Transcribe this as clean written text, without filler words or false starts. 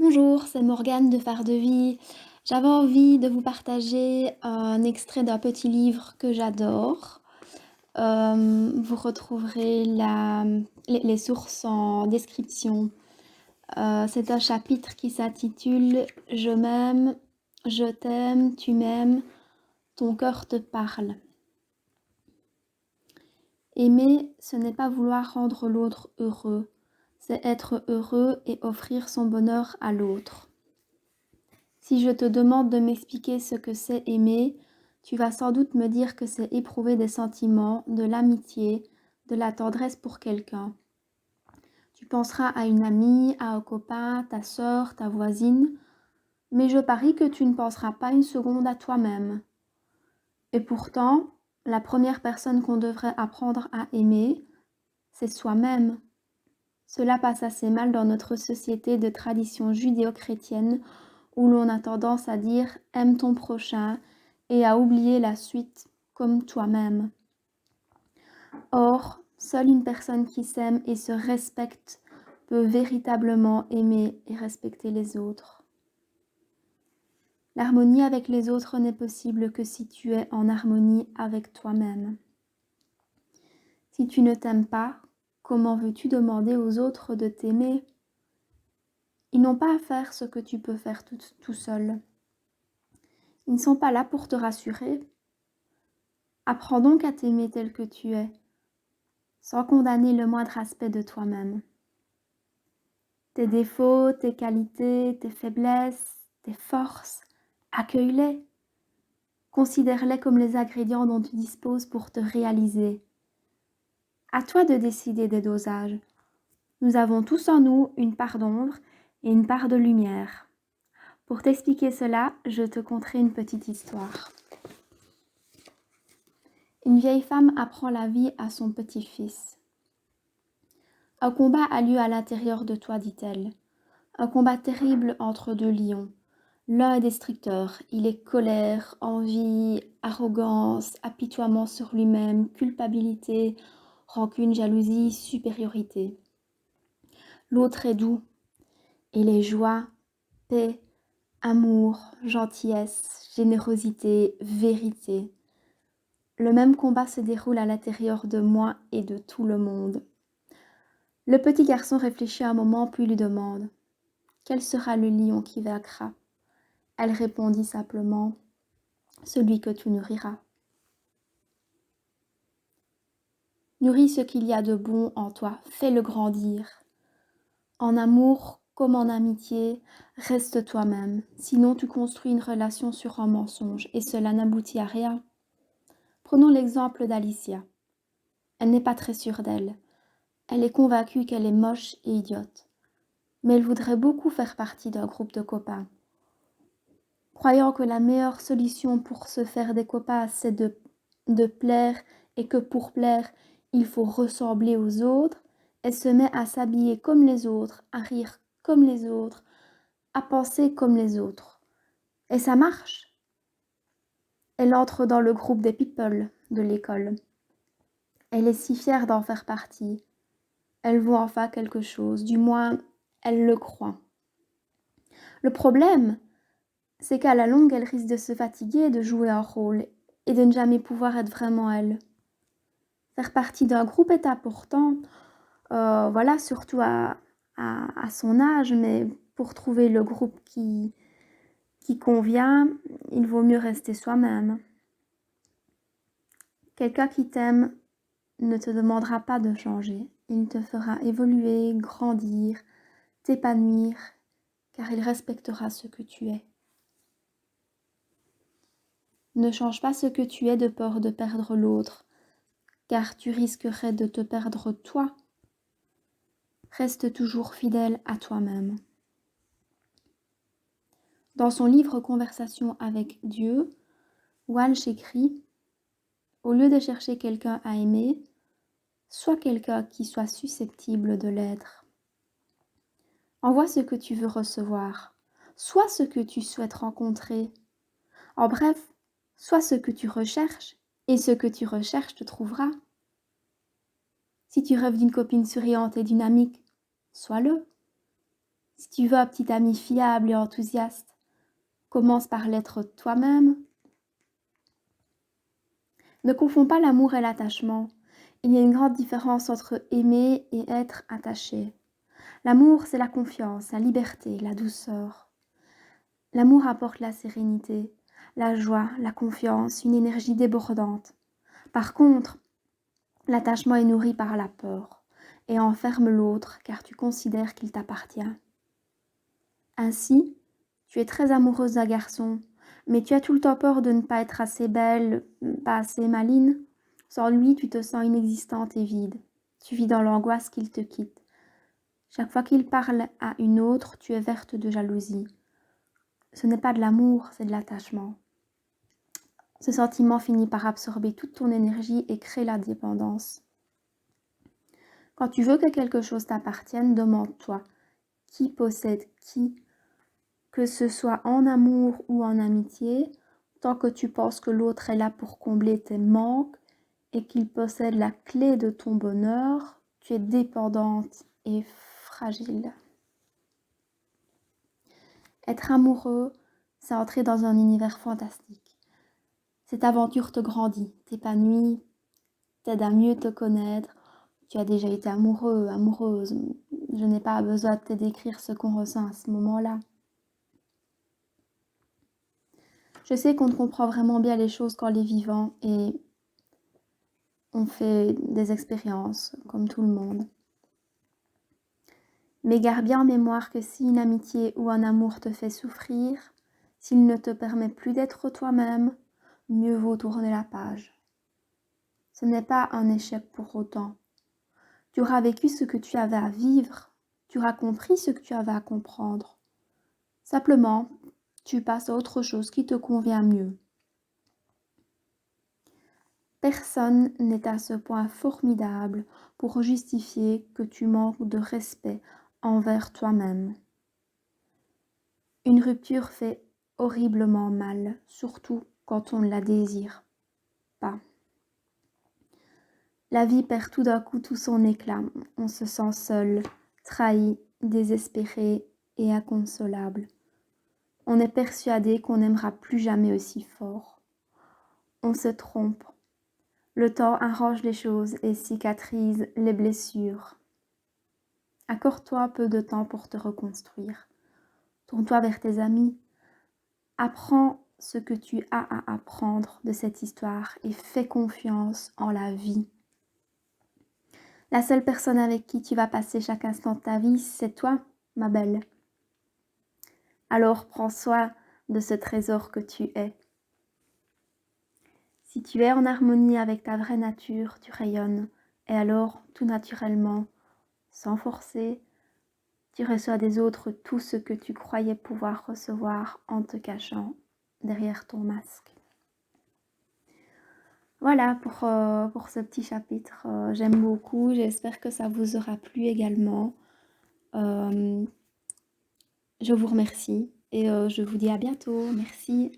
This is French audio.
Bonjour, c'est Morgane de Phare de Vie. J'avais envie de vous partager un extrait d'un petit livre que j'adore. Vous retrouverez les sources en description. C'est un chapitre qui s'intitule Je m'aime, je t'aime, tu m'aimes, ton cœur te parle. Aimer, ce n'est pas vouloir rendre l'autre heureux, c'est être heureux et offrir son bonheur à l'autre. Si je te demande de m'expliquer ce que c'est aimer, tu vas sans doute me dire que c'est éprouver des sentiments, de l'amitié, de la tendresse pour quelqu'un. Tu penseras à une amie, à un copain, ta sœur, ta voisine, mais je parie que tu ne penseras pas une seconde à toi-même. Et pourtant, la première personne qu'on devrait apprendre à aimer, c'est soi-même. Cela passe assez mal dans notre société de tradition judéo-chrétienne où l'on a tendance à dire « aime ton prochain » et à oublier la suite comme toi-même. Or, seule une personne qui s'aime et se respecte peut véritablement aimer et respecter les autres. L'harmonie avec les autres n'est possible que si tu es en harmonie avec toi-même. Si tu ne t'aimes pas, comment veux-tu demander aux autres de t'aimer ? Ils n'ont pas à faire ce que tu peux faire tout seul. Ils ne sont pas là pour te rassurer. Apprends donc à t'aimer tel que tu es, sans condamner le moindre aspect de toi-même. Tes défauts, tes qualités, tes faiblesses, tes forces, accueille-les. Considère-les comme les ingrédients dont tu disposes pour te réaliser. À toi de décider des dosages. Nous avons tous en nous une part d'ombre et une part de lumière. Pour t'expliquer cela, je te conterai une petite histoire. Une vieille femme apprend la vie à son petit-fils. Un combat a lieu à l'intérieur de toi, dit-elle. Un combat terrible entre deux lions. L'un est destructeur, il est colère, envie, arrogance, apitoiement sur lui-même, culpabilité, rancune, jalousie, supériorité. L'autre est doux, il est joie, paix, amour, gentillesse, générosité, vérité. Le même combat se déroule à l'intérieur de moi et de tout le monde. Le petit garçon réfléchit un moment puis lui demande « Quel sera le lion qui vaincra ?» Elle répondit simplement « Celui que tu nourriras. » Nourris ce qu'il y a de bon en toi, fais-le grandir. En amour comme en amitié, reste toi-même, sinon tu construis une relation sur un mensonge et cela n'aboutit à rien. Prenons l'exemple d'Alicia. Elle n'est pas très sûre d'elle. Elle est convaincue qu'elle est moche et idiote. Mais elle voudrait beaucoup faire partie d'un groupe de copains. Croyant que la meilleure solution pour se faire des copains, c'est de plaire et que pour plaire, il faut ressembler aux autres, elle se met à s'habiller comme les autres, à rire comme les autres, à penser comme les autres. Et ça marche. Elle entre dans le groupe des people de l'école. Elle est si fière d'en faire partie. Elle voit enfin quelque chose, du moins, elle le croit. Le problème, c'est qu'à la longue, elle risque de se fatiguer de jouer un rôle et de ne jamais pouvoir être vraiment elle. Faire partie d'un groupe est important, voilà, surtout à son âge, mais pour trouver le groupe qui convient, il vaut mieux rester soi-même. Quelqu'un qui t'aime ne te demandera pas de changer. Il te fera évoluer, grandir, t'épanouir, car il respectera ce que tu es. Ne change pas ce que tu es de peur de perdre l'autre, car tu risquerais de te perdre toi. Reste toujours fidèle à toi-même. Dans son livre Conversation avec Dieu, Walsh écrit « Au lieu de chercher quelqu'un à aimer, sois quelqu'un qui soit susceptible de l'être. Envoie ce que tu veux recevoir, sois ce que tu souhaites rencontrer. En bref, sois ce que tu recherches, et ce que tu recherches te trouvera. Si tu rêves d'une copine souriante et dynamique, sois-le. Si tu veux un petit ami fiable et enthousiaste, commence par l'être toi-même. Ne confonds pas l'amour et l'attachement. Il y a une grande différence entre aimer et être attaché. L'amour, c'est la confiance, la liberté, la douceur. L'amour apporte la sérénité, la joie, la confiance, une énergie débordante. Par contre, l'attachement est nourri par la peur et enferme l'autre car tu considères qu'il t'appartient. Ainsi, tu es très amoureuse d'un garçon, mais tu as tout le temps peur de ne pas être assez belle, pas assez maligne. Sans lui, tu te sens inexistante et vide. Tu vis dans l'angoisse qu'il te quitte. Chaque fois qu'il parle à une autre, tu es verte de jalousie. Ce n'est pas de l'amour, c'est de l'attachement. Ce sentiment finit par absorber toute ton énergie et crée la dépendance. Quand tu veux que quelque chose t'appartienne, demande-toi qui possède qui, que ce soit en amour ou en amitié, tant que tu penses que l'autre est là pour combler tes manques et qu'il possède la clé de ton bonheur, tu es dépendante et fragile. Être amoureux, c'est entrer dans un univers fantastique. Cette aventure te grandit, t'épanouit, t'aide à mieux te connaître. Tu as déjà été amoureux, amoureuse. Je n'ai pas besoin de te décrire ce qu'on ressent à ce moment-là. Je sais qu'on ne comprend vraiment bien les choses qu'en les vivant et on fait des expériences, comme tout le monde. Mais garde bien en mémoire que si une amitié ou un amour te fait souffrir, s'il ne te permet plus d'être toi-même, mieux vaut tourner la page. Ce n'est pas un échec pour autant. Tu auras vécu ce que tu avais à vivre, tu auras compris ce que tu avais à comprendre. Simplement, tu passes à autre chose qui te convient mieux. Personne n'est à ce point formidable pour justifier que tu manques de respect envers toi-même. Une rupture fait horriblement mal, surtout quand on ne la désire pas. La vie perd tout d'un coup tout son éclat. On se sent seul, trahi, désespéré et inconsolable. On est persuadé qu'on n'aimera plus jamais aussi fort. On se trompe. Le temps arrange les choses et cicatrise les blessures. Accorde-toi peu de temps pour te reconstruire. Tourne-toi vers tes amis. Apprends ce que tu as à apprendre de cette histoire et fais confiance en la vie. La seule personne avec qui tu vas passer chaque instant de ta vie, c'est toi, ma belle. Alors prends soin de ce trésor que tu es. Si tu es en harmonie avec ta vraie nature, tu rayonnes. Et alors, tout naturellement, sans forcer, tu reçois des autres tout ce que tu croyais pouvoir recevoir en te cachant derrière ton masque. Voilà pour ce petit chapitre. J'aime beaucoup. J'espère que ça vous aura plu également. Je vous remercie et je vous dis à bientôt. Merci.